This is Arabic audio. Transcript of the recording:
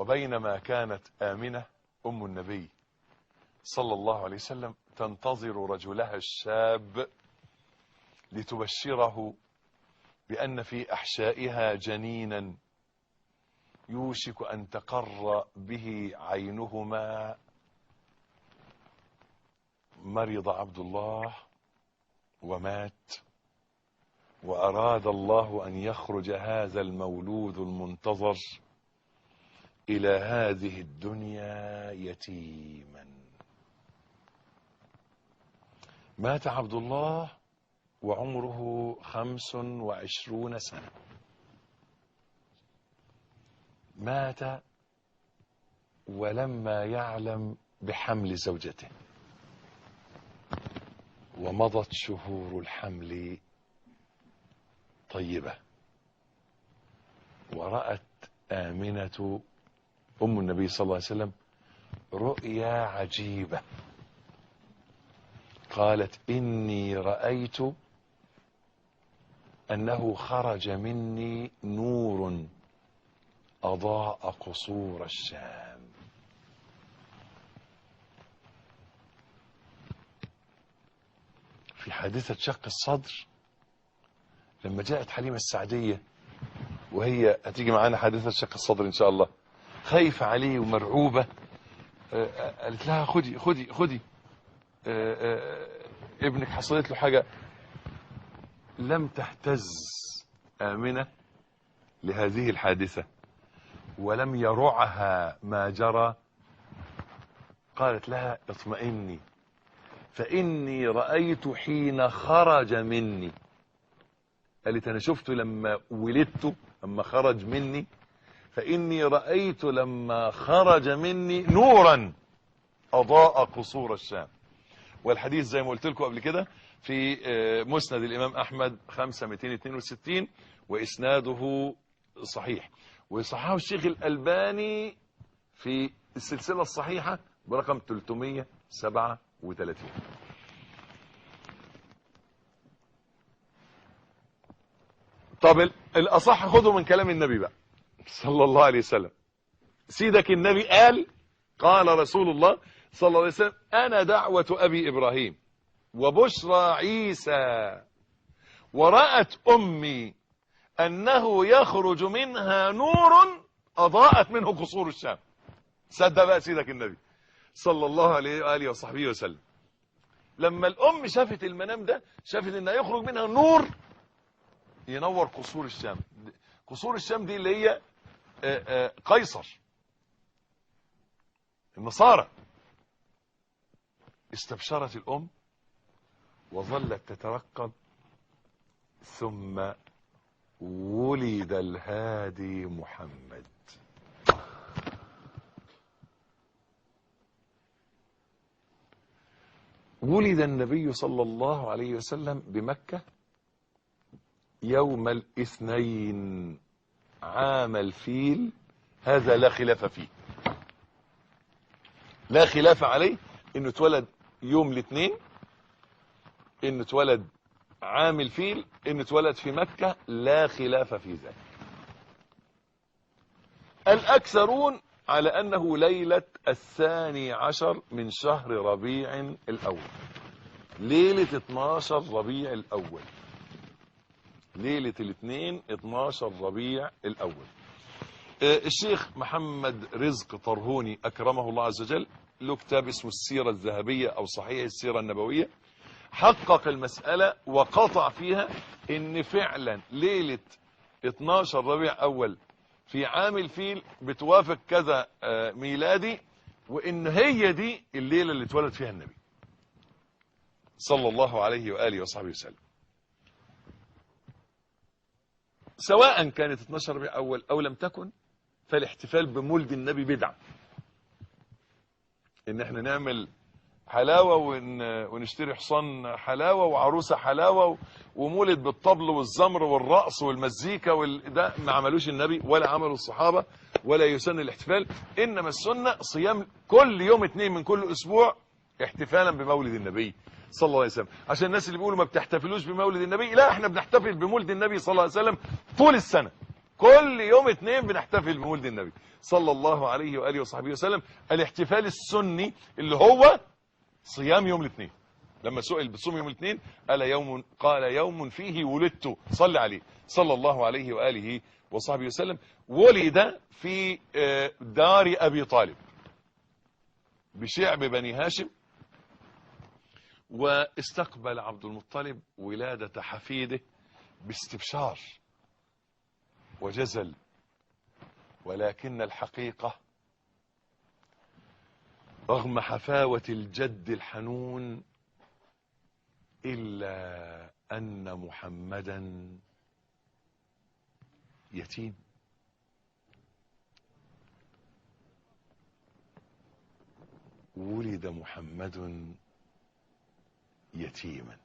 وبينما كانت آمنة أم النبي صلى الله عليه وسلم تنتظر رجلها الشاب لتبشره بأن في أحشائها جنينا يوشك أن تقر به عينهما، مرض عبد الله ومات، وأراد الله أن يخرج هذا المولود المنتظر إلى هذه الدنيا يتيما. مات عبد الله وعمره 25 سنة. مات ولما يعلم بحمل زوجته، ومضت شهور الحمل طيبة، ورأت آمنة أم النبي صلى الله عليه وسلم رؤيا عجيبة. قالت: إني رأيت أنه خرج مني نور أضاء قصور الشام. في حادثة شق الصدر لما جاءت حليمة السعدية، وهي هتيجي معانا حادثة شق الصدر إن شاء الله، خايفة عليه ومرعوبة، قالت لها: خدي ابنك حصلت له حاجة. لم تهتز آمنة لهذه الحادثة ولم يرعها ما جرى. قالت لها: اطمئني، فإني رأيت حين خرج مني. قالت: أنا شفته لما ولدته، لما خرج مني، فإني رأيت لما خرج مني نورا أضاء قصور الشام. والحديث زي ما قلت لكم قبل كده في مسند الإمام أحمد 5262 وإسناده صحيح، وصححه الشيخ الألباني في السلسلة الصحيحة برقم 337. طب الأصح خذوا من كلام النبي بقى صلى الله عليه وسلم. سيدك النبي قال رسول الله صلى الله عليه وسلم: أنا دعوة أبي إبراهيم وبشرى عيسى، ورأت أمي أنه يخرج منها نور أضاءت منه قصور الشام. صدق بقى سيدك النبي صلى الله عليه وآله وصحبه وسلم، لما الأم شافت المنام ده، شافت أنه يخرج منها نور ينور قصور الشام. قصور الشام دي اللي هي قيصر، النصارى. استبشرت الأم وظلت تترقب، ثم ولد الهادي محمد. ولد النبي صلى الله عليه وسلم بمكة يوم الاثنين عام الفيل، هذا لا خلاف فيه، لا خلاف عليه انه اتولد يوم الاثنين، انه اتولد عام الفيل، انه اتولد في مكة، لا خلاف في ذلك. الأكثرون على أنه ليلة 12 من شهر ربيع الأول، ليلة 12 ربيع الأول، ليلة الاثنين 12 ربيع الأول. الشيخ محمد رزق طرهوني أكرمه الله عز وجل له كتاب اسمه السيرة الذهبية أو صحيح السيرة النبوية، حقق المسألة وقطع فيها إن فعلا ليلة 12 ربيع أول في عام الفيل بتوافق كذا ميلادي، وإن هي دي الليلة اللي اتولد فيها النبي صلى الله عليه وآله وصحبه وسلم. سواء كانت 12 ربيع أول أو لم تكن، فالاحتفال بمولد النبي بدعة. إن احنا نعمل حلاوة ونشتري حصان حلاوة وعروسة حلاوة ومولد بالطبل والزمر والرقص والمزيكا ده ما عملوش النبي ولا عملوا الصحابة، ولا يسن الاحتفال. إنما السنة صيام كل يوم 2 من كل أسبوع احتفالا بمولد النبي صلى الله عليه وسلم. عشان الناس اللي بيقولوا ما بتحتفلوش بمولد النبي، لا، احنا بنحتفل بمولد النبي صلى الله عليه وسلم طول السنة، كل يوم اثنين بنحتفل بمولد النبي صلى الله عليه وآله وصحبه وسلم. الاحتفال السني اللي هو صيام يوم الاثنين. لما سئل بصوم يوم الاثنين قال يوم فيه ولدت، صلى عليه صلى الله عليه وآله وصحبه وسلم. ولد في دار أبي طالب بشعب بني هاشم، واستقبل عبد المطلب ولادة حفيده باستبشار وجزل، ولكن الحقيقة رغم حفاوة الجد الحنون إلا أن محمدا يتيم. ولد محمد يتيما.